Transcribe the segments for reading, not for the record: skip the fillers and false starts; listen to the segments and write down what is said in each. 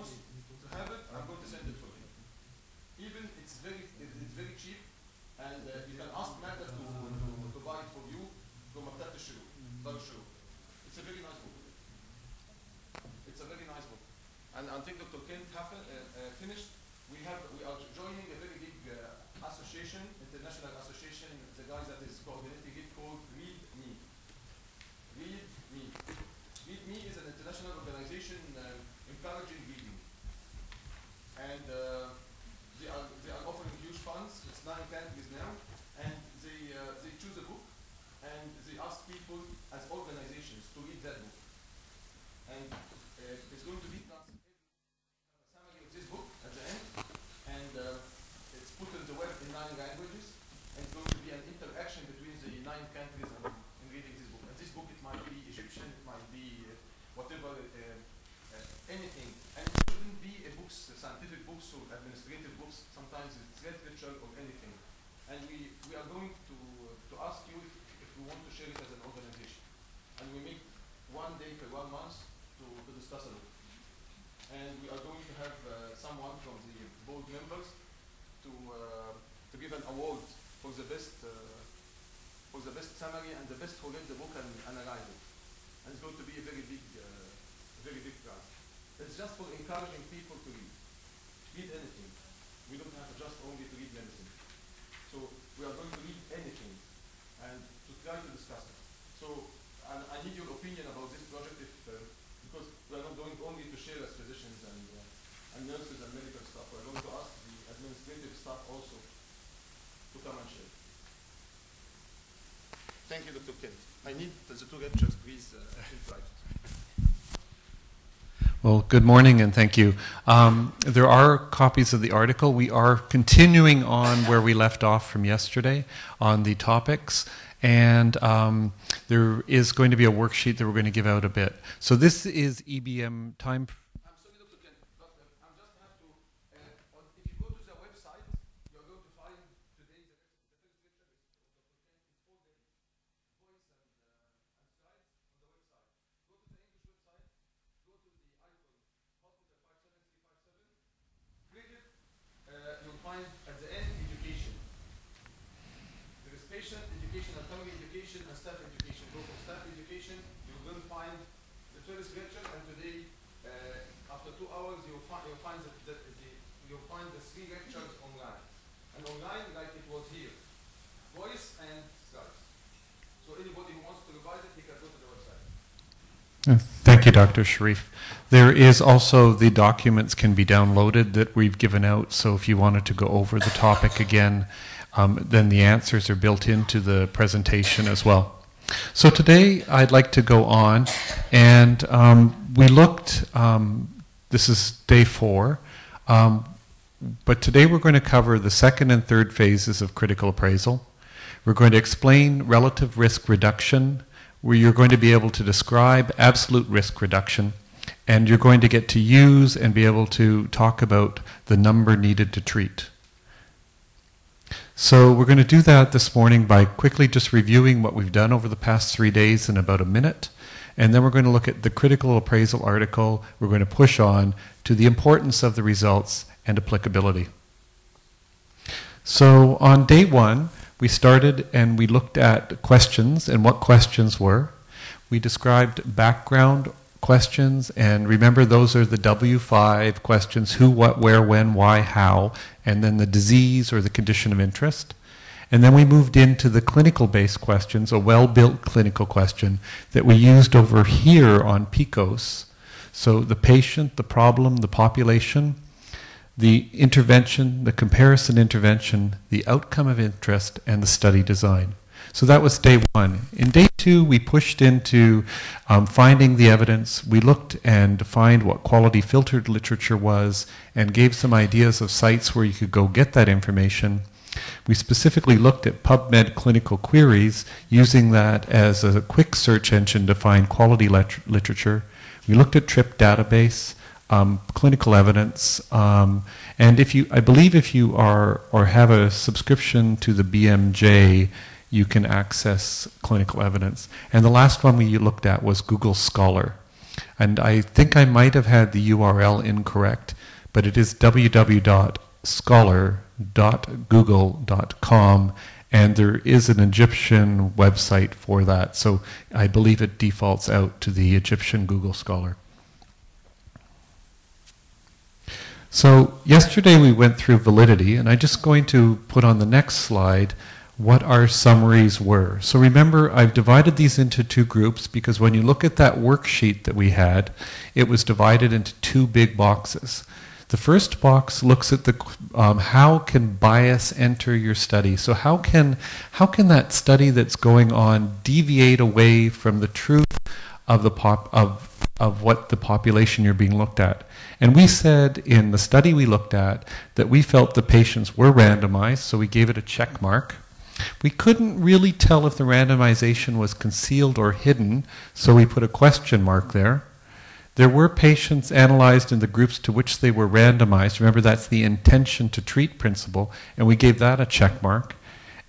wants to have it, I'm going to send it for him. Even it's very cheap, and you can ask Matter to buy it for you from Maktabat al-Shuruk. It's a very nice book. It's a very nice book. And until Dr. Kent finished, we are joining a very big association, international association, the guys that is coordinating it, called ReadMe. ReadMe is an international organization encouraging reading. And they are offering huge funds. It's 9 countries now. And they choose a book, and they ask people as organizations to read that book. And it's going to be translated, a summary of this book at the end, and it's put on the web in 9 languages, and it's going to be an interaction between the 9 countries in reading this book. And this book, it might be Egyptian, it might be whatever, anything. And it shouldn't be a books, scientific books or administrative books. Sometimes it's literature or anything. And we are going to ask you if we want to share it as an organization. And we meet 1 day per 1 month to discuss it. And we are going to have someone from the board members to give an award for the best summary and the best who read the book and analyze it. And it's going to be a very big prize. It's just for encouraging people to read. Read anything. We don't have just only to read medicine. So we are going to read anything and to try to discuss it. So I need your opinion about this project, because we are not going only to share as physicians and nurses and medical staff. We are going to ask the administrative staff also to come and share. Thank you, Dr. Kent. I need the 2 lectures, please, in private. Well, good morning and thank you. There are copies of the article. We are continuing on where we left off from yesterday on the topics, and there is going to be a worksheet that we're going to give out a bit. So this is EBM time. I'm sorry, Dr. Kent, but I just have to, if you go to the website, you're going to find today the first lecture is Dr. Kent. It's 4 days, voice and slides on the website. Go to the English website, go to the icon, Hospital 57357, click it, you'll find at the end education. There is patient education, anatomy education, and staff education. Go for staff education, you will find the first lecture, and today, after 2 hours, you'll find the 3 lectures online. And online, like it was here, voice and slides. So anybody who wants to revise it, he can go to the website. Thank you, Dr. Sharif. There is also the documents can be downloaded that we've given out, so if you wanted to go over the topic again, then the answers are built into the presentation as well. So today I'd like to go on, and we looked, this is day 4, but today we're going to cover the 2nd and 3rd phases of critical appraisal. We're going to explain relative risk reduction, where you're going to be able to describe absolute risk reduction, and you're going to get to use and be able to talk about the number needed to treat. So we're going to do that this morning by quickly just reviewing what we've done over the past 3 days in about a minute, and then we're going to look at the critical appraisal article. We're going to push on to the importance of the results and applicability. So on day 1, we started and we looked at questions and what questions were. We described background questions, and remember those are the W5 questions: who, what, where, when, why, how, and then the disease or the condition of interest. And then we moved into the clinical-based questions, a well-built clinical question that we used over here on PICOS. So the patient, the problem, the population, the intervention, the comparison intervention, the outcome of interest, and the study design. So that was day 1. In day 2, we pushed into finding the evidence. We looked and defined what quality filtered literature was and gave some ideas of sites where you could go get that information. We specifically looked at PubMed clinical queries, using that as a quick search engine to find quality literature. We looked at TRIP database, clinical evidence, and I believe if you are or have a subscription to the BMJ, you can access clinical evidence. And the last one we looked at was Google Scholar. And I think I might have had the URL incorrect, but it is www.scholar.google.com, and there is an Egyptian website for that. So I believe it defaults out to the Egyptian Google Scholar. So yesterday we went through validity, and I'm just going to put on the next slide what our summaries were. So remember, I've divided these into two groups because when you look at that worksheet that we had, it was divided into two big boxes. The first box looks at the how can bias enter your study. So how can that study that's going on deviate away from the truth of the of what the population you're being looked at? And we said in the study we looked at that we felt the patients were randomized, so we gave it a check mark. We couldn't really tell if the randomization was concealed or hidden, so we put a question mark there. There were patients analyzed in the groups to which they were randomized. Remember, that's the intention to treat principle, and we gave that a check mark.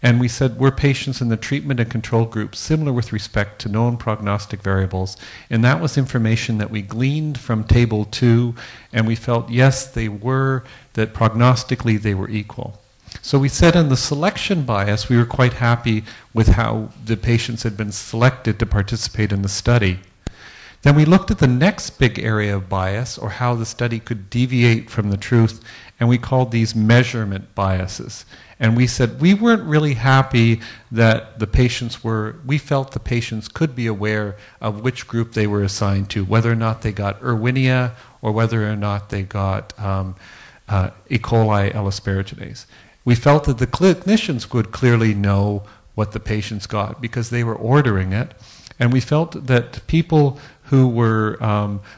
And we said, were patients in the treatment and control group similar with respect to known prognostic variables? And that was information that we gleaned from Table 2, and we felt, yes, they were, that prognostically they were equal. So we said in the selection bias, we were quite happy with how the patients had been selected to participate in the study. Then we looked at the next big area of bias, or how the study could deviate from the truth, and we called these measurement biases. And we said we weren't really happy that the patients were, we felt the patients could be aware of which group they were assigned to, whether or not they got Erwinia or whether or not they got E. coli L-asparaginase. We felt that the clinicians would clearly know what the patients got because they were ordering it. And we felt that people who were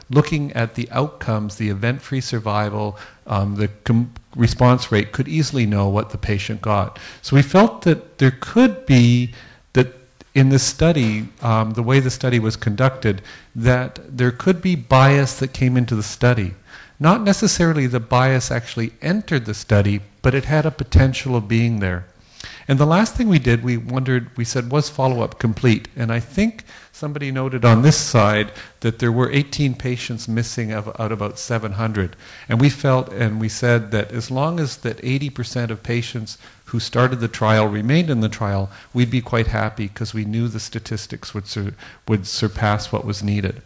looking at the outcomes, the event-free survival, the response rate, could easily know what the patient got. So we felt that there could be, that in this study, the way the study was conducted, that there could be bias that came into the study. Not necessarily the bias actually entered the study, but it had a potential of being there. And the last thing we did, we said, was follow-up complete? And I think somebody noted on this side that there were 18 patients missing out of about 700. And we felt, and we said that as long as that 80% of patients who started the trial remained in the trial, we'd be quite happy because we knew the statistics would surpass what was needed.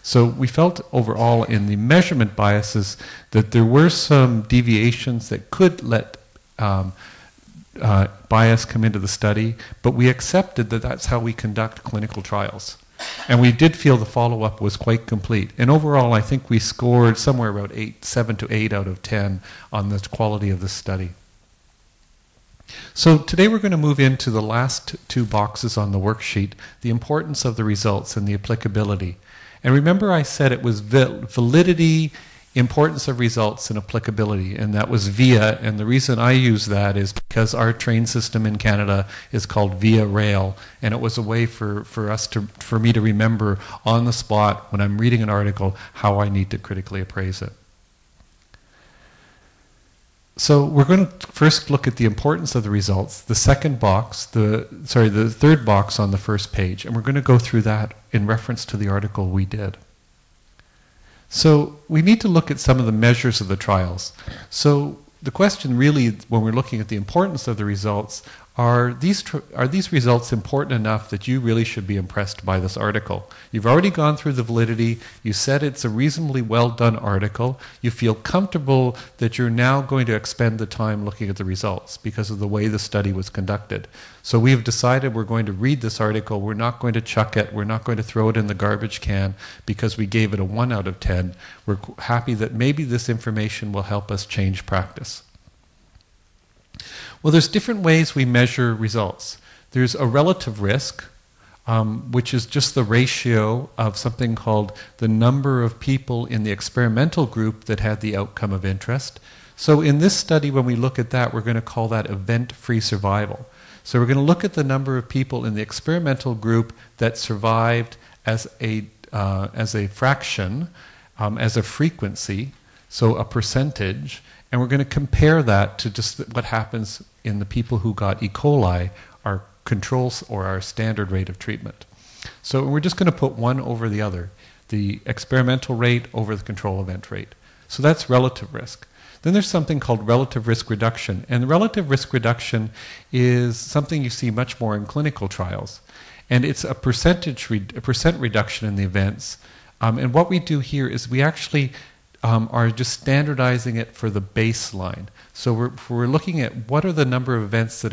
So we felt overall in the measurement biases that there were some deviations that could let bias come into the study, but we accepted that that's how we conduct clinical trials. And we did feel the follow-up was quite complete. And overall, I think we scored somewhere about 7 to 8 out of 10 on the quality of the study. So today we're going to move into the last two boxes on the worksheet, the importance of the results and the applicability. And remember I said it was validity, importance of results, and applicability, and that was VIA. And the reason I use that is because our train system in Canada is called Via Rail, and it was a way for me to remember on the spot when I'm reading an article how I need to critically appraise it. So we're going to first look at the importance of the results, the second box, the third box on the first page, and we're going to go through that in reference to the article we did. So we need to look at some of the measures of the trials. So the question really, when we're looking at the importance of the results, are these results important enough that you really should be impressed by this article? You've already gone through the validity. You said it's a reasonably well done article. You feel comfortable that you're now going to expend the time looking at the results because of the way the study was conducted. So we've decided we're going to read this article. We're not going to chuck it. We're not going to throw it in the garbage can because we gave it a 1 out of 10. We're happy that maybe this information will help us change practice. Well, there's different ways we measure results. There's a relative risk, which is just the ratio of something called the number of people in the experimental group that had the outcome of interest. So in this study, when we look at that, we're going to call that event-free survival. So we're going to look at the number of people in the experimental group that survived as a fraction, as a frequency, so a percentage. And we're going to compare that to just what happens in the people who got E. coli, our controls or our standard rate of treatment. So we're just going to put one over the other. the experimental rate over the control event rate. So that's relative risk. Then there's something called relative risk reduction. And the relative risk reduction is something you see much more in clinical trials. And it's a percent reduction in the events. And what we do here is we actually are just standardizing it for the baseline. So we're looking at what are the number of events that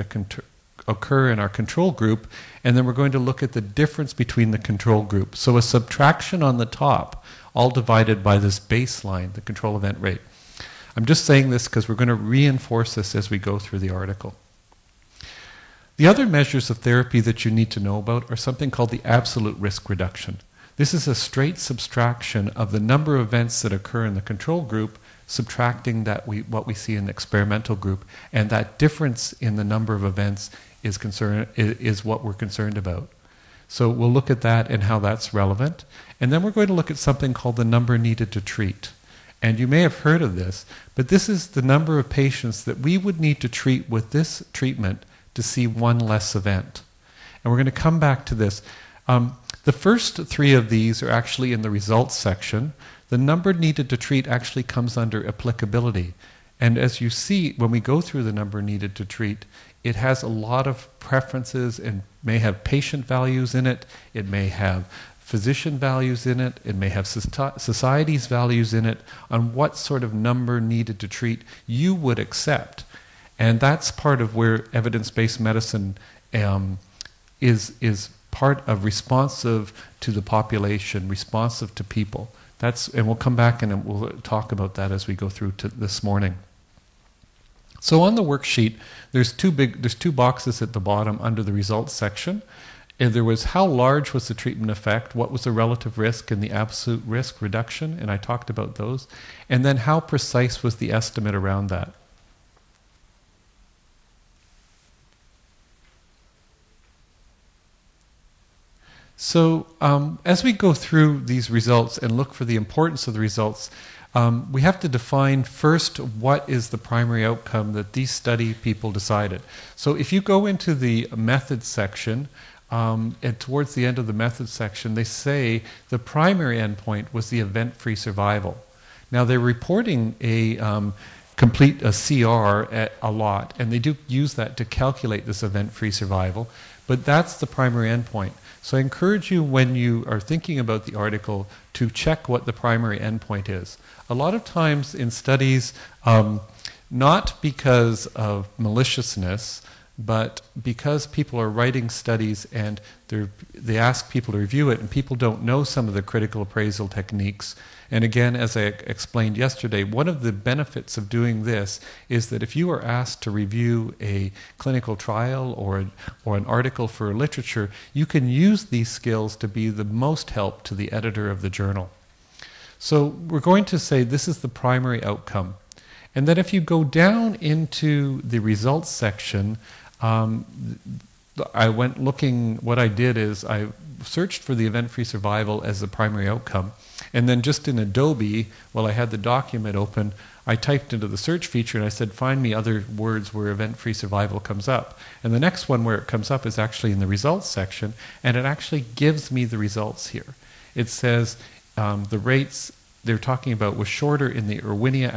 occur in our control group, and then we're going to look at the difference between the control group. So a subtraction on the top, all divided by this baseline, the control event rate. I'm just saying this because we're going to reinforce this as we go through the article. The other measures of therapy that you need to know about are something called the absolute risk reduction. This is a straight subtraction of the number of events that occur in the control group, subtracting what we see in the experimental group, and that difference in the number of events is what we're concerned about. So we'll look at that and how that's relevant. And then we're going to look at something called the number needed to treat. And you may have heard of this, but this is the number of patients that we would need to treat with this treatment to see one less event. And we're going to come back to this. The first three of these are actually in the results section. The number needed to treat actually comes under applicability. And as you see, when we go through the number needed to treat, it has a lot of preferences and may have patient values in it. It may have physician values in it. It may have society's values in it on what sort of number needed to treat you would accept. And that's part of where evidence-based medicine is part of responsive to the population, responsive to people. And we'll come back and we'll talk about that as we go through to this morning. So on the worksheet, there's two boxes at the bottom under the results section. And there was how large was the treatment effect, what was the relative risk and the absolute risk reduction, and I talked about those. And then how precise was the estimate around that. So as we go through these results and look for the importance of the results, we have to define first what is the primary outcome that these study people decided. So if you go into the methods section, and towards the end of the methods section, they say the primary endpoint was the event-free survival. Now they're reporting a CR at a lot, and they do use that to calculate this event-free survival, but that's the primary endpoint. So I encourage you, when you are thinking about the article, to check what the primary endpoint is. A lot of times in studies, not because of maliciousness, but because people are writing studies and they ask people to review it, and people don't know some of the critical appraisal techniques. And again, as I explained yesterday, one of the benefits of doing this is that if you are asked to review a clinical trial or an article for literature, you can use these skills to be the most help to the editor of the journal. So we're going to say this is the primary outcome. And then if you go down into the results section, I went looking, what I did is I searched for the event-free survival as the primary outcome. And then just in Adobe, while I had the document open, I typed into the search feature and I said, find me other words where event-free survival comes up. And the next one where it comes up is actually in the results section, and it actually gives me the results here. It says the rates they're talking about was shorter in the Erwinia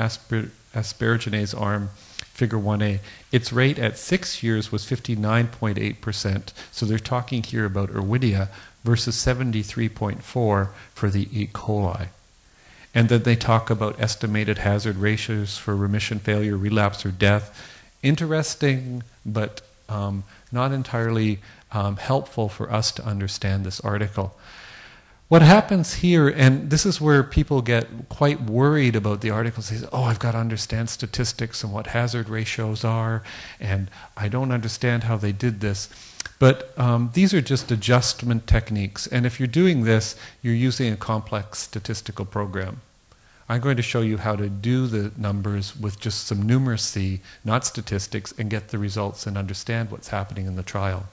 asparaginase arm, figure 1a. Its rate at 6 years was 59.8%. So they're talking here about Erwinia versus 73.4 for the E. coli. And then they talk about estimated hazard ratios for remission, failure, relapse, or death. Interesting, but not entirely helpful for us to understand this article. What happens here, and this is where people get quite worried about the article, says, oh, I've got to understand statistics and what hazard ratios are, and I don't understand how they did this. But these are just adjustment techniques, and if you're doing this, you're using a complex statistical program. I'm going to show you how to do the numbers with just some numeracy, not statistics, and get the results and understand what's happening in the trial.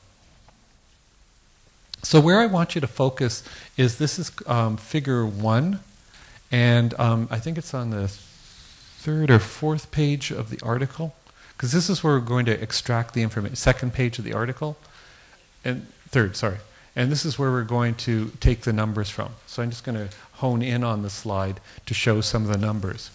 So where I want you to focus is this is figure 1, and I think it's on the 3rd or 4th page of the article, because this is where we're going to extract the information. 2nd page of the article, and 3rd, sorry. And this is where we're going to take the numbers from. So I'm just going to hone in on the slide to show some of the numbers.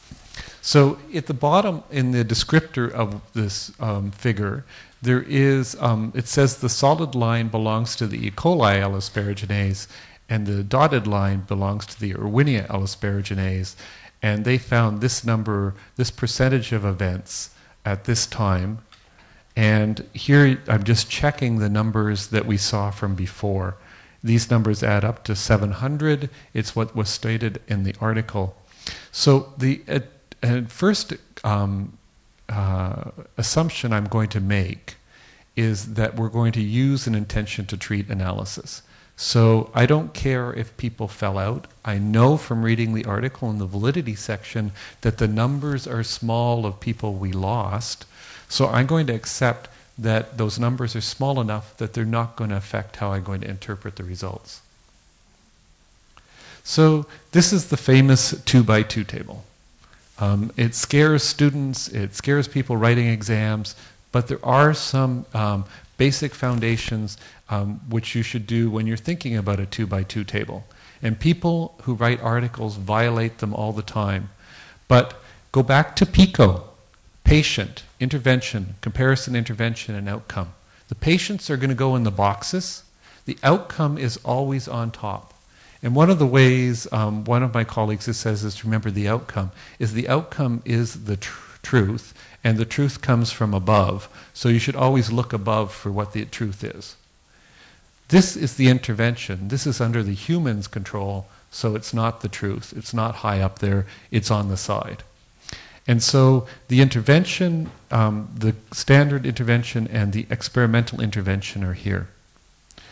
So at the bottom in the descriptor of this figure, there is, it says the solid line belongs to the E. coli L-asparaginase, and the dotted line belongs to the Erwinia L-asparaginase. And they found this number, this percentage of events at this time. And here I'm just checking the numbers that we saw from before. These numbers add up to 700. It's what was stated in the article. So the first assumption I'm going to make is that we're going to use an intention to treat analysis. So I don't care if people fell out. I know from reading the article in the validity section that the numbers are small of people we lost. So I'm going to accept that those numbers are small enough that they're not going to affect how I'm going to interpret the results. So this is the famous 2x2 table. It scares students, it scares people writing exams, but there are some basic foundations which you should do when you're thinking about a 2x2 table. And people who write articles violate them all the time. But go back to PICO, patient, intervention, comparison, intervention, and outcome. The patients are going to go in the boxes. The outcome is always on top. And one of the ways one of my colleagues says is to remember the outcome is the truth, and the truth comes from above. So you should always look above for what the truth is. This is the intervention. This is under the human's control, so it's not the truth. It's not high up there. It's on the side. And so the intervention, the standard intervention and the experimental intervention are here.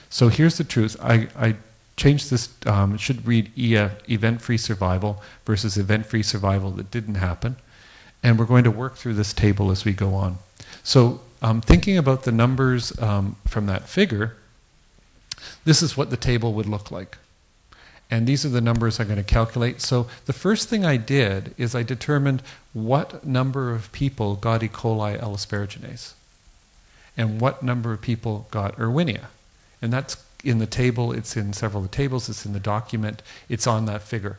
So here's the truth. I changed this, it should read event-free survival versus event-free survival that didn't happen. And we're going to work through this table as we go on. So thinking about the numbers from that figure, this is what the table would look like. And these are the numbers I'm going to calculate. So the first thing I did is I determined what number of people got E. coli L-asparaginase and what number of people got Erwinia. And that's in the table, it's in several of the tables, it's in the document, it's on that figure.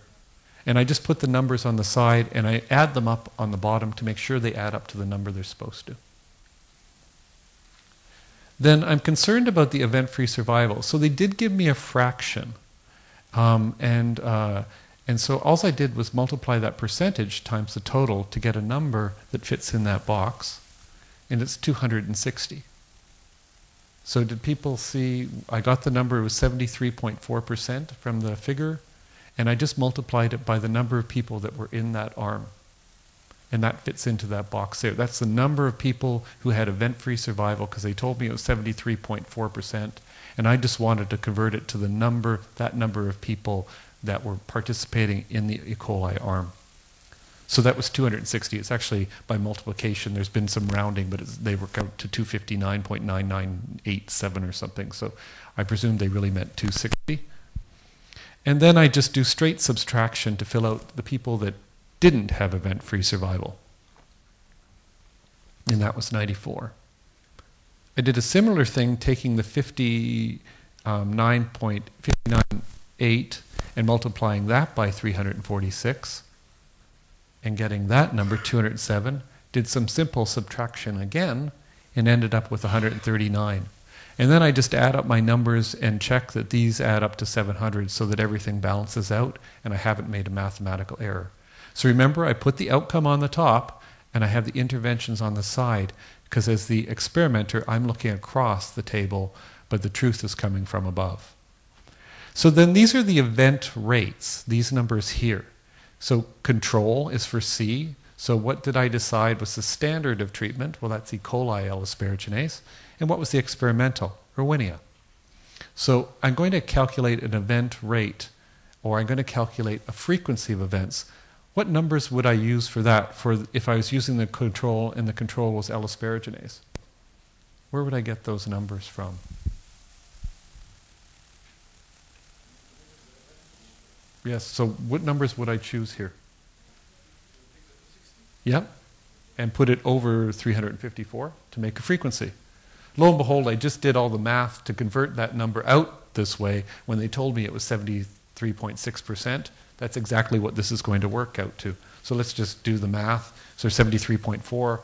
And I just put the numbers on the side and I add them up on the bottom to make sure they add up to the number they're supposed to. Then I'm concerned about the event-free survival. So they did give me a fraction. And so all I did was multiply that percentage times the total to get a number that fits in that box. And it's 260. So did people see, I got the number, it was 73.4% from the figure, and I just multiplied it by the number of people that were in that arm. And that fits into that box there. That's the number of people who had event-free survival, because they told me it was 73.4%, and I just wanted to convert it to the number, that number of people that were participating in the E. coli arm. So that was 260. It's actually by multiplication. There's been some rounding, but they work out to 259.9987 or something. So I presume they really meant 260. And then I just do straight subtraction to fill out the people that didn't have event-free survival. And that was 94. I did a similar thing taking the 59.598 and multiplying that by 346 and getting that number, 207. Did some simple subtraction again and ended up with 139. And then I just add up my numbers and check that these add up to 700 so that everything balances out and I haven't made a mathematical error. So remember, I put the outcome on the top and I have the interventions on the side, because as the experimenter, I'm looking across the table, but the truth is coming from above. So then these are the event rates, these numbers here. So control is for C. So what did I decide was the standard of treatment? Well, that's E. coli L-asparaginase. And what was the experimental? Erwinia. So I'm going to calculate an event rate, or I'm going to calculate a frequency of events. What numbers would I use for that, for if I was using the control and the control was L-asparaginase? Where would I get those numbers from? Yes, so what numbers would I choose here? Yep, and put it over 354 to make a frequency. Lo and behold, I just did all the math to convert that number out this way when they told me it was 73.6%. That's exactly what this is going to work out to. So let's just do the math. So 73.4,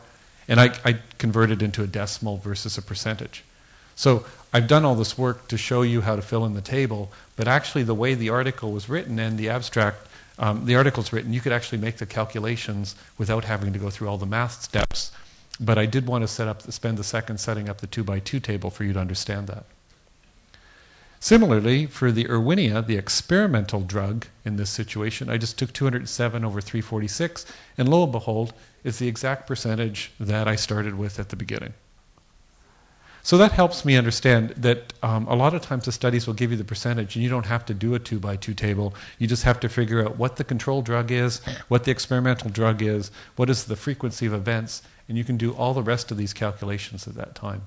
and I converted into a decimal versus a percentage. So I've done all this work to show you how to fill in the table, but actually the way the article was written and the abstract, the article's written, you could actually make the calculations without having to go through all the math steps. But I did want to spend the second setting up the 2x2 table for you to understand that. Similarly, for the Erwinia, the experimental drug in this situation, I just took 207 over 346, and lo and behold, is the exact percentage that I started with at the beginning. So that helps me understand that a lot of times the studies will give you the percentage, and you don't have to do a 2x2 table. You just have to figure out what the control drug is, what the experimental drug is, what is the frequency of events, and you can do all the rest of these calculations at that time.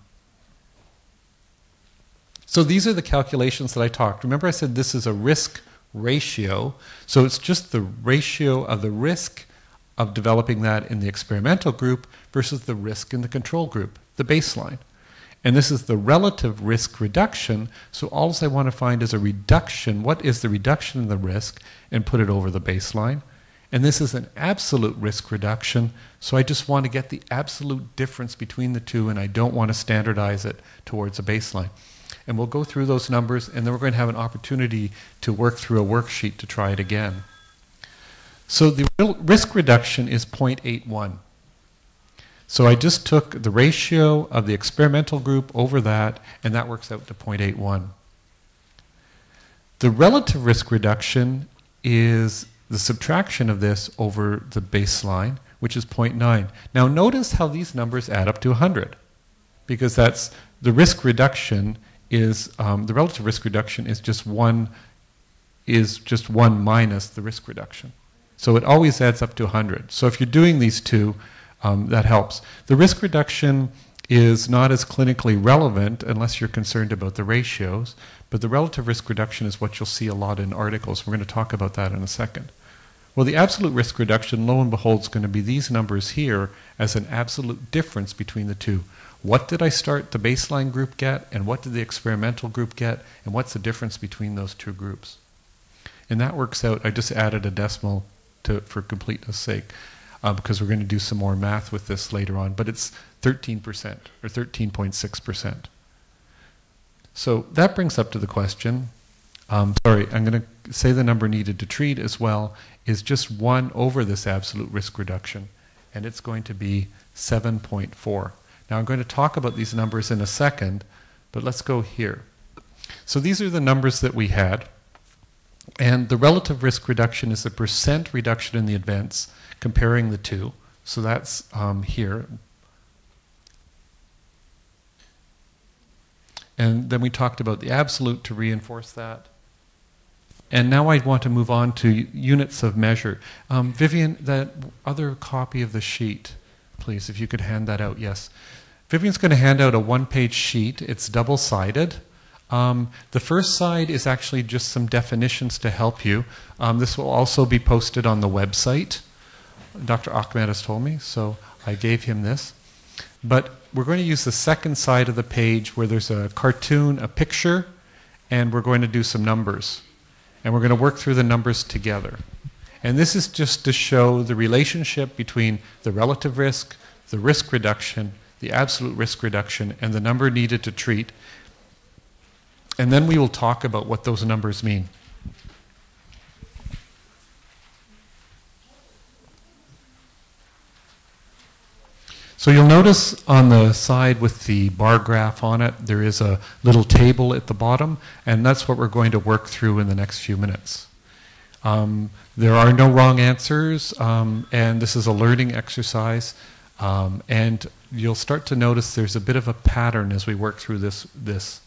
So these are the calculations that I talked. Remember I said this is a risk ratio. So it's just the ratio of the risk of developing that in the experimental group versus the risk in the control group, the baseline. And this is the relative risk reduction. So all I want to find is a reduction. What is the reduction in the risk? And put it over the baseline. And this is an absolute risk reduction. So I just want to get the absolute difference between the two, and I don't want to standardize it towards a baseline. And we'll go through those numbers, and then we're going to have an opportunity to work through a worksheet to try it again. So the risk reduction is 0.81. So I just took the ratio of the experimental group over that, and that works out to 0.81. The relative risk reduction is the subtraction of this over the baseline, which is 0.9. Now notice how these numbers add up to 100, because that's the risk reduction is the relative risk reduction is just one minus the risk reduction. So it always adds up to 100. So if you're doing these two, that helps. The risk reduction is not as clinically relevant unless you're concerned about the ratios, but the relative risk reduction is what you'll see a lot in articles. We're going to talk about that in a second. Well, the absolute risk reduction, lo and behold, is going to be these numbers here as an absolute difference between the two. What did I start the baseline group get, and what did the experimental group get, and what's the difference between those two groups? And that works out, I just added a decimal for completeness sake, because we're going to do some more math with this later on, but it's 13% or 13.6%. So that brings up to the question, I'm going to say the number needed to treat as well is just 1 over this absolute risk reduction, and it's going to be 7.4. Now I'm going to talk about these numbers in a second, but let's go here. So these are the numbers that we had, and the relative risk reduction is the percent reduction in the events comparing the two. So that's here. And then we talked about the absolute to reinforce that. And now I want to move on to units of measure. Vivian, that other copy of the sheet, please, if you could hand that out, yes. Vivian's going to hand out a one-page sheet. It's double-sided. The first side is actually just some definitions to help you. This will also be posted on the website. Dr. Ahmed has told me, so I gave him this. But we're going to use the second side of the page where there's a cartoon, a picture, and we're going to do some numbers. And we're going to work through the numbers together. And this is just to show the relationship between the relative risk, the risk reduction, the absolute risk reduction, and the number needed to treat. And then we will talk about what those numbers mean. So you'll notice on the side with the bar graph on it, there is a little table at the bottom, and that's what we're going to work through in the next few minutes. There are no wrong answers, and this is a learning exercise, and you'll start to notice there's a bit of a pattern as we work through this.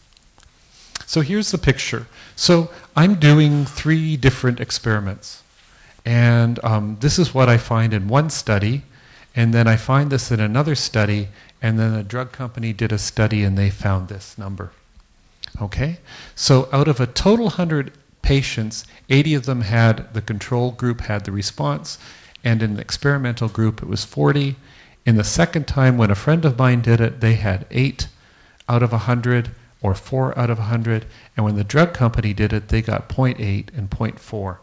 So here's the picture. So I'm doing 3 different experiments, and this is what I find in one study, and then I find this in another study, and then a drug company did a study and they found this number. Okay? So out of a total 100 patients, 80 of them had, the control group had the response, and in the experimental group it was 40. In the second time when a friend of mine did it, they had 8 out of 100. or 4 out of 100. And when the drug company did it, they got 0.8 and 0.4.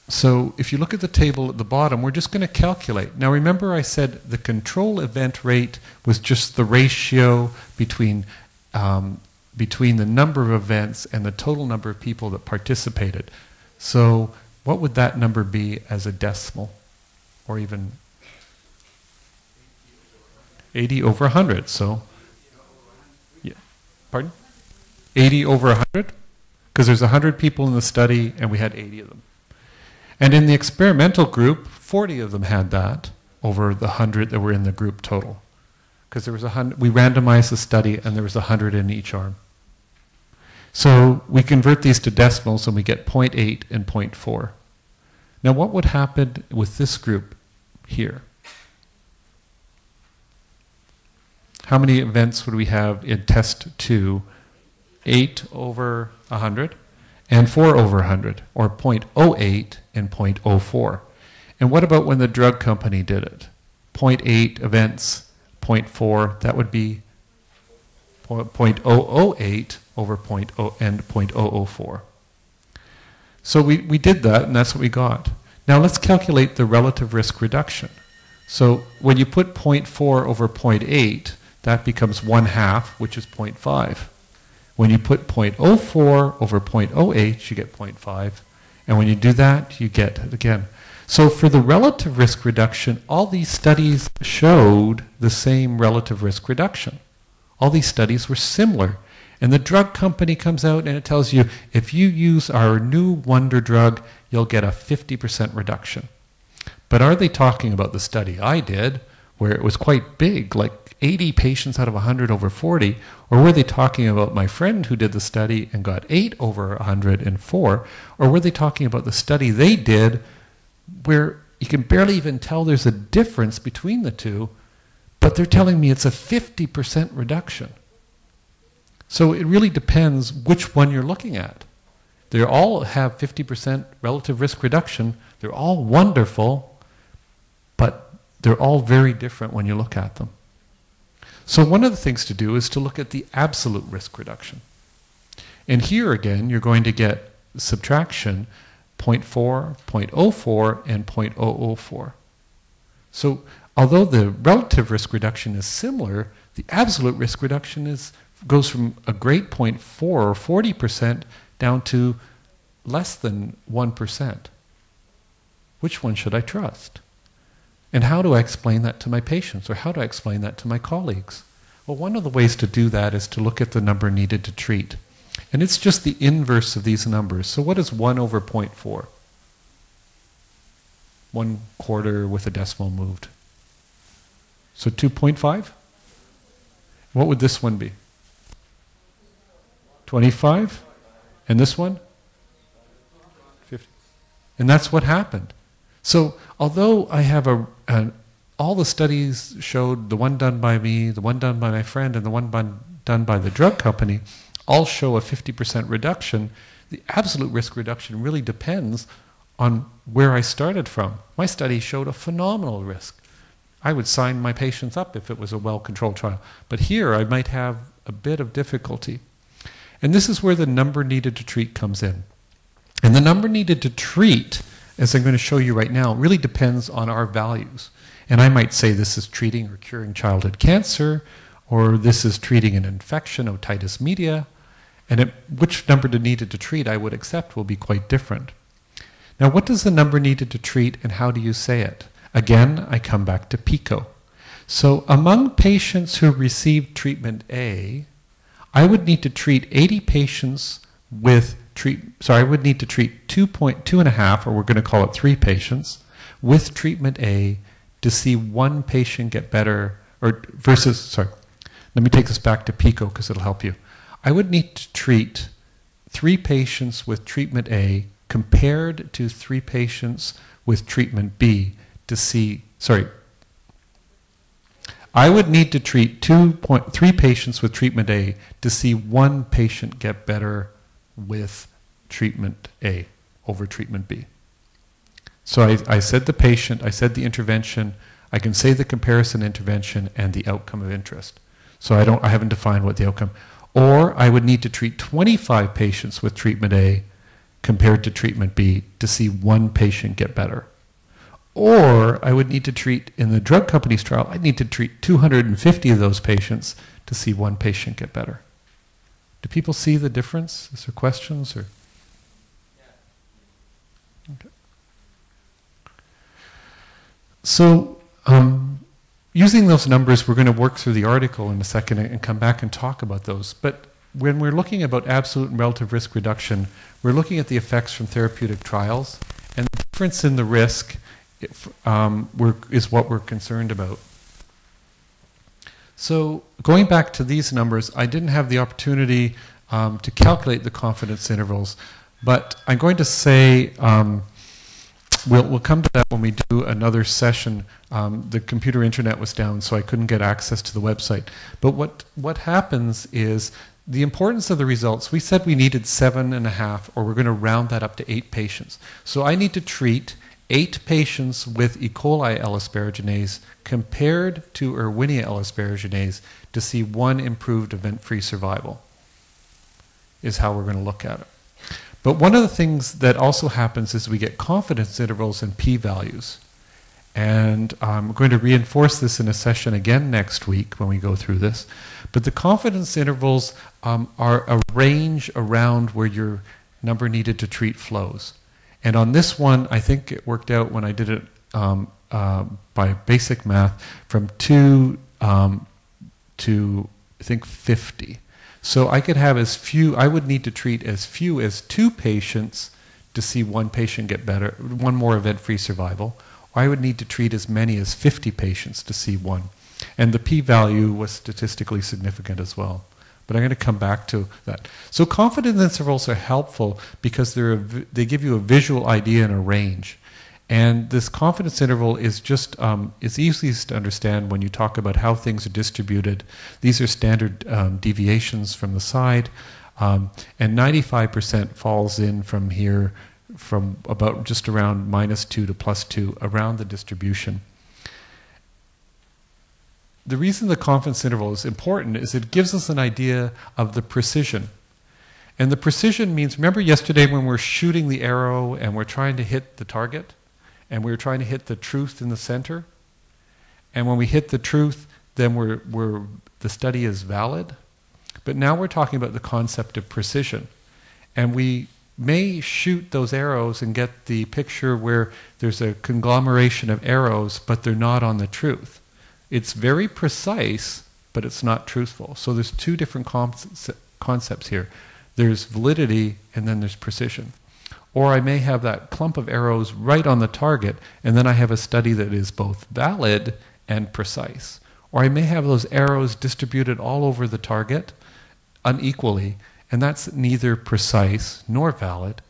So if you look at the table at the bottom, we're just going to calculate. Now remember I said the control event rate was just the ratio between the number of events and the total number of people that participated. So what would that number be as a decimal? Or even 80 over 100. So, yeah. Pardon? 80 over 100? Because there's 100 people in the study and we had 80 of them. And in the experimental group, 40 of them had that over the 100 that were in the group total. Because there was 100, we randomized the study and there was 100 in each arm. So we convert these to decimals and we get 0.8 and 0.4. Now what would happen with this group here? How many events would we have in test 2? 8 over 100 and 4 over 100, or 0.08 and 0.04. And what about when the drug company did it? 0.8 events, 0.4, that would be 0.008 over 0.0 and 0.004. So we did that, and that's what we got. Now let's calculate the relative risk reduction. So when you put 0.4 over 0.8, that becomes 1/2, which is 0.5. When you put 0.04 over 0.08, you get 0.5. And when you do that, you get it again. So for the relative risk reduction, all these studies showed the same relative risk reduction. All these studies were similar. And the drug company comes out and it tells you, if you use our new wonder drug, you'll get a 50% reduction. But are they talking about the study I did, where it was quite big, like 80 patients out of 100 over 40, or were they talking about my friend who did the study and got 8 over 104, or were they talking about the study they did where you can barely even tell there's a difference between the two, but they're telling me it's a 50% reduction. So it really depends which one you're looking at. They all have 50% relative risk reduction. They're all wonderful, but they're all very different when you look at them. So one of the things to do is to look at the absolute risk reduction. And here again, you're going to get subtraction 0.4, 0.04, and 0.004. So although the relative risk reduction is similar, the absolute risk reduction goes from a great 0.4 or 40% down to less than 1%. Which one should I trust? And how do I explain that to my patients, or how do I explain that to my colleagues? Well, one of the ways to do that is to look at the number needed to treat. And it's just the inverse of these numbers. So what is 1 over 0.4? 1/4 with a decimal moved. So 2.5? What would this one be? 25? And this one? 50. And that's what happened. So although I have all the studies showed, the one done by me, the one done by my friend, and the one done by the drug company, all show a 50% reduction, the absolute risk reduction really depends on where I started from. My study showed a phenomenal risk. I would sign my patients up if it was a well-controlled trial. But here I might have a bit of difficulty. And this is where the number needed to treat comes in. And the number needed to treat, as I'm going to show you right now, really depends on our values. And I might say this is treating or curing childhood cancer, or this is treating an infection, otitis media, and which number needed to treat I would accept will be quite different. Now, what does the number needed to treat, and how do you say it? Again, I come back to PICO. So among patients who received treatment A, I would need to treat 80 patients with I would need to treat 2.5, or we're going to call it 3 patients, with treatment A to see 1 patient get better, let me take this back to PICO because it'll help you. I would need to treat 3 patients with treatment A compared to 3 patients with treatment B to see, I would need to treat 3 patients with treatment A to see 1 patient get better with treatment A over treatment B. So I said the patient, I said the intervention, I can say the comparison intervention and the outcome of interest. So I haven't defined what the outcome. Or I would need to treat 25 patients with treatment A compared to treatment B to see one patient get better. Or I would need to treat, in the drug company's trial, I'd need to treat 250 of those patients to see one patient get better. Do people see the difference? Is there questions? Or? Okay. So, using those numbers, we're going to work through the article in a second and come back and talk about those. But when we're looking about absolute and relative risk reduction, we're looking at the effects from therapeutic trials, and the difference in the risk is what we're concerned about. So going back to these numbers, I didn't have the opportunity to calculate the confidence intervals, but I'm going to say we'll come to that when we do another session. The computer internet was down, so I couldn't get access to the website. But what happens is the importance of the results. We said we needed 7.5, or we're going to round that up to 8 patients. So I need to treat 8 patients with E. coli L-asparaginase compared to Erwinia L-asparaginase to see one improved event-free survival, is how we're going to look at it. But one of the things that also happens is we get confidence intervals and p-values. And I'm going to reinforce this in a session again next week when we go through this. But the confidence intervals are a range around where your number needed to treat flows. And on this one, I think it worked out when I did it by basic math from 2 to, I think, 50. So I could have as few, I would need to treat as few as 2 patients to see one patient get better, one more event-free survival. Or I would need to treat as many as 50 patients to see one. And the p-value was statistically significant as well. But I'm going to come back to that. So confidence intervals are helpful because they give you a visual idea and a range. And this confidence interval is just, it's easiest to understand when you talk about how things are distributed. These are standard deviations from the side. And 95% falls in from here, from about just around -2 to +2, around the distribution. The reason the confidence interval is important is it gives us an idea of the precision. And the precision means, remember yesterday when we're shooting the arrow and we're trying to hit the target? And we're trying to hit the truth in the center? And when we hit the truth, then the study is valid. But now we're talking about the concept of precision. And we may shoot those arrows and get the picture where there's a conglomeration of arrows, but they're not on the truth. It's very precise, but it's not truthful. So there's 2 different concepts here. There's validity and then there's precision. Or I may have that clump of arrows right on the target, and then I have a study that is both valid and precise. Or I may have those arrows distributed all over the target unequally, and that's neither precise nor valid.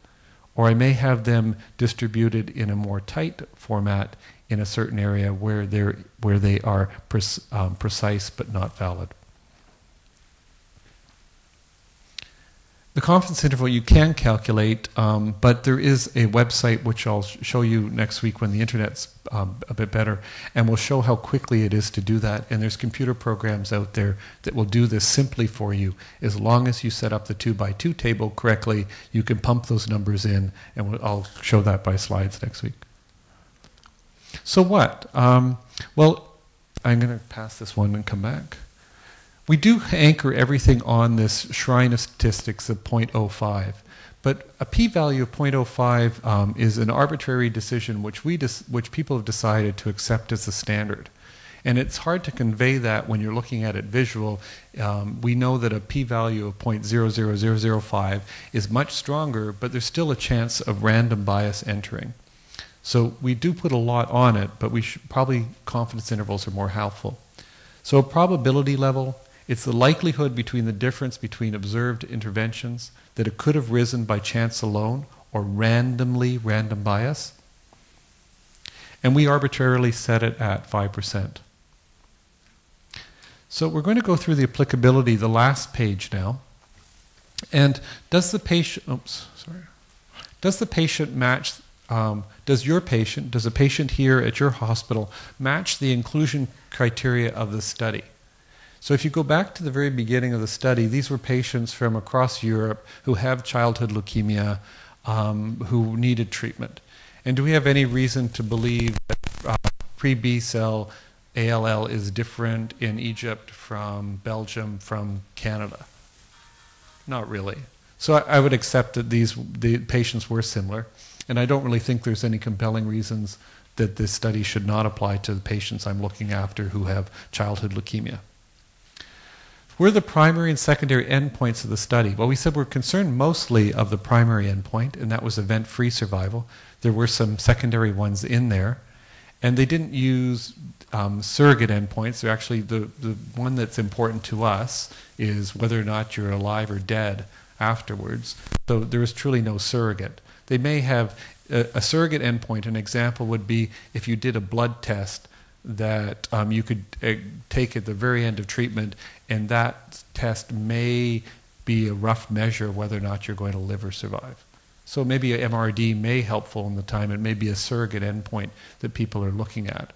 Or I may have them distributed in a more tight format in a certain area where they are precise but not valid. The confidence interval you can calculate, but there is a website which I'll show you next week when the internet's a bit better, and we'll show how quickly it is to do that. And there's computer programs out there that will do this simply for you. As long as you set up the 2x2 table correctly, you can pump those numbers in, and I'll show that by slides next week. So what? Well, I'm going to pass this one and come back. We do anchor everything on this shrine of statistics of 0.05, but a p-value of 0.05 is an arbitrary decision which people have decided to accept as the standard. And it's hard to convey that when you're looking at it visual. We know that a p-value of 0.00005 is much stronger, but there's still a chance of random bias entering. So we do put a lot on it, but probably confidence intervals are more helpful. So a probability level, it's the likelihood between the difference between observed interventions that it could have risen by chance alone or random bias. And we arbitrarily set it at 5%. So we're going to go through the applicability, the last page now. And does the patient match, does a patient here at your hospital match the inclusion criteria of the study? So if you go back to the very beginning of the study, these were patients from across Europe who have childhood leukemia, who needed treatment. And do we have any reason to believe that pre-B cell ALL is different in Egypt from Belgium, from Canada? Not really. So I would accept that the patients were similar, and I don't really think there's any compelling reasons that this study should not apply to the patients I'm looking after who have childhood leukemia. Were the primary and secondary endpoints of the study? Well, we said we're concerned mostly of the primary endpoint, and that was event-free survival. There were some secondary ones in there, and they didn't use surrogate endpoints. They're actually, the one that's important to us is whether or not you're alive or dead afterwards. So there is truly no surrogate. They may have a surrogate endpoint. An example would be if you did a blood test that you could take at the very end of treatment, and that test may be a rough measure of whether or not you're going to live or survive. So maybe a MRD may be helpful in the time. It may be a surrogate endpoint that people are looking at.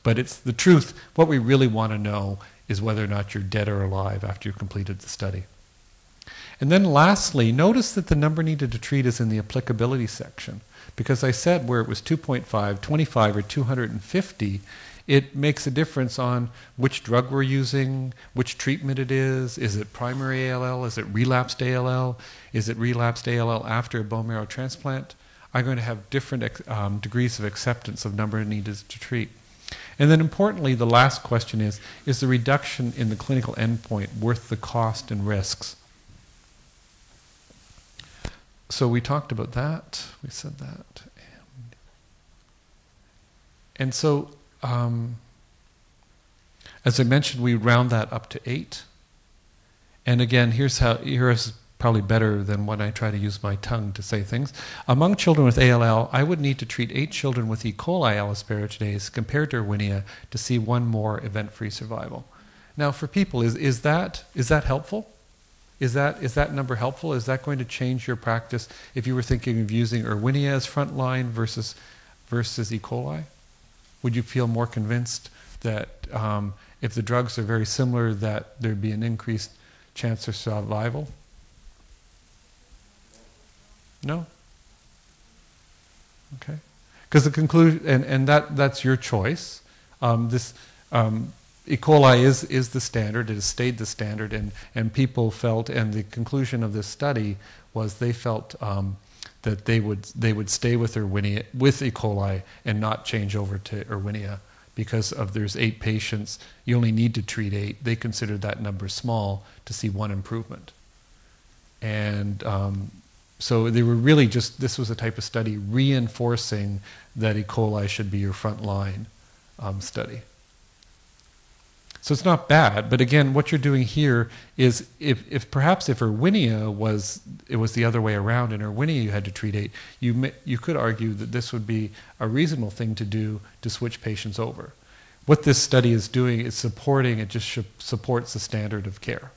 But it's the truth. What we really want to know is whether or not you're dead or alive after you've completed the study. And then lastly, notice that the number needed to treat is in the applicability section. Because I said where it was 2.5, 25, or 250, it makes a difference on which drug we're using, which treatment it is it primary ALL, is it relapsed ALL, is it relapsed ALL after a bone marrow transplant? I'm going to have different degrees of acceptance of number needed to treat. And then importantly, the last question is the reduction in the clinical endpoint worth the cost and risks? So we talked about that, we said that. And so, as I mentioned, we round that up to 8. And again, here's probably better than when I try to use my tongue to say things. Among children with ALL, I would need to treat 8 children with E. coli allosparaginase compared to Erwinia to see one more event-free survival. Now, for people, is that helpful? Is that number helpful? Is that going to change your practice if you were thinking of using Erwinia as frontline versus E. coli? Would you feel more convinced that if the drugs are very similar, that there'd be an increased chance of survival? No? Okay. Because the conclusion, and that's your choice. E. coli is the standard, it has stayed the standard, and people felt, and the conclusion of this study was they felt that they would stay with Erwinia, with E. coli, and not change over to Erwinia because of there's 8 patients, you only need to treat 8. They considered that number small to see one improvement. And so they were really just, this was a type of study reinforcing that E. coli should be your frontline study. So it's not bad, but again, what you're doing here is, if Erwinia was the other way around, and Erwinia you had to treat 8, you could argue that this would be a reasonable thing to do to switch patients over. What this study is doing is it just supports the standard of care.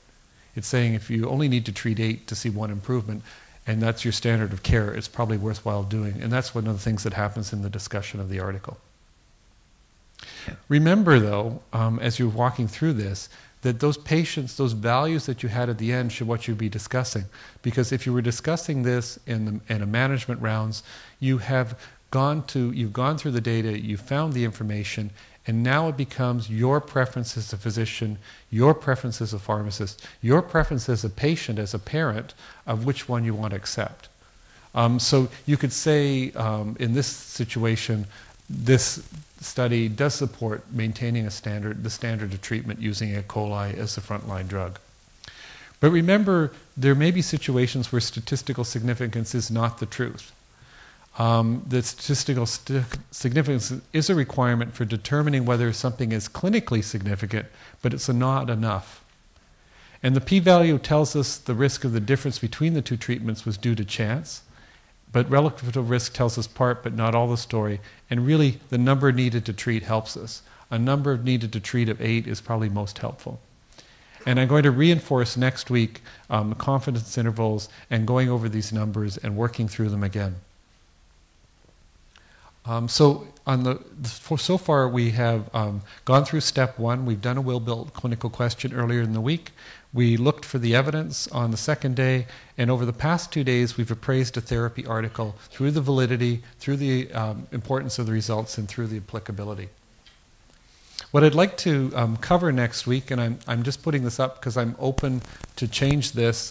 It's saying if you only need to treat 8 to see one improvement, and that's your standard of care, it's probably worthwhile doing. And that's one of the things that happens in the discussion of the article. Remember, though, as you're walking through this, that those patients, those values that you had at the end should what you'd be discussing. Because if you were discussing this in a management rounds, you've gone through the data, you've found the information, and now it becomes your preference as a physician, your preference as a pharmacist, your preference as a patient, as a parent, of which one you want to accept. So you could say, in this situation, this study does support maintaining the standard of treatment using E. coli as the frontline drug. But remember, there may be situations where statistical significance is not the truth. The statistical significance is a requirement for determining whether something is clinically significant, but it's not enough. And the p-value tells us the risk of the difference between the 2 treatments was due to chance. But relative risk tells us part, but not all the story. And really, the number needed to treat helps us. A number needed to treat of 8 is probably most helpful. And I'm going to reinforce next week confidence intervals and going over these numbers and working through them again. So so far we have gone through step 1. We've done a will-built clinical question earlier in the week. We looked for the evidence on the second day, and over the past 2 days we've appraised a therapy article through the validity, through the importance of the results, and through the applicability. What I'd like to cover next week, and I'm just putting this up because I'm open to change this,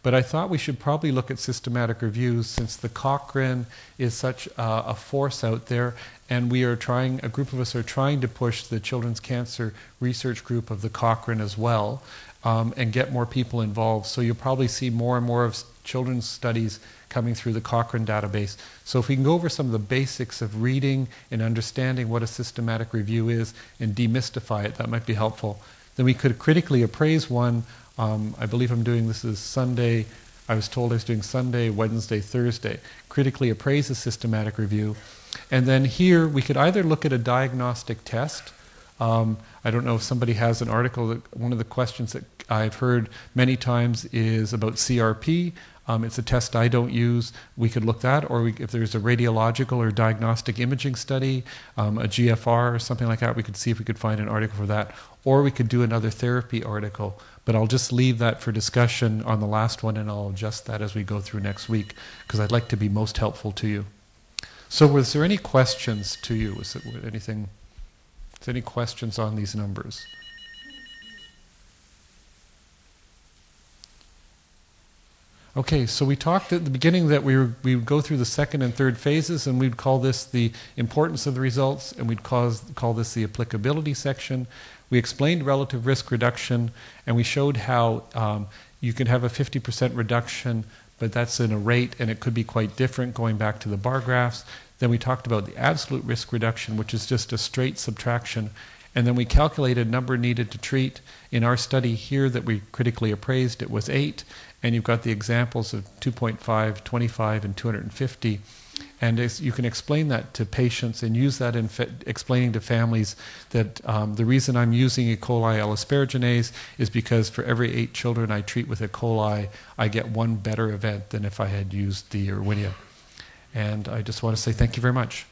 but I thought we should probably look at systematic reviews since the Cochrane is such a force out there, and we are trying, a group of us are trying to push the Children's Cancer Research Group of the Cochrane as well, and get more people involved. So you'll probably see more and more of children's studies coming through the Cochrane database. So if we can go over some of the basics of reading and understanding what a systematic review is and demystify it, that might be helpful. Then we could critically appraise one. I believe I'm doing this is Sunday. I was told I was doing Sunday, Wednesday, Thursday. Critically appraise a systematic review. And then here we could either look at a diagnostic test. I don't know if somebody has an article. That one of the questions that I've heard many times is about CRP. It's a test I don't use. We could look that, or if there's a radiological or diagnostic imaging study, a GFR or something like that, we could see if we could find an article for that. Or we could do another therapy article. But I'll just leave that for discussion on the last one, and I'll adjust that as we go through next week, because I'd like to be most helpful to you. So was there any questions to you? Was it anything? Is there any questions on these numbers? Okay, so we talked at the beginning that we would go through the second and third phases, and we'd call this the importance of the results, and we'd call this the applicability section. We explained relative risk reduction, and we showed how you can have a 50% reduction, but that's in a rate, and it could be quite different going back to the bar graphs. Then we talked about the absolute risk reduction, which is just a straight subtraction. And then we calculated number needed to treat. In our study here that we critically appraised, it was 8. And you've got the examples of 2.5, 25, and 250. And you can explain that to patients and use that in explaining to families that the reason I'm using E. coli L-asparaginase is because for every 8 children I treat with E. coli, I get one better event than if I had used the Erwinia. And I just want to say thank you very much.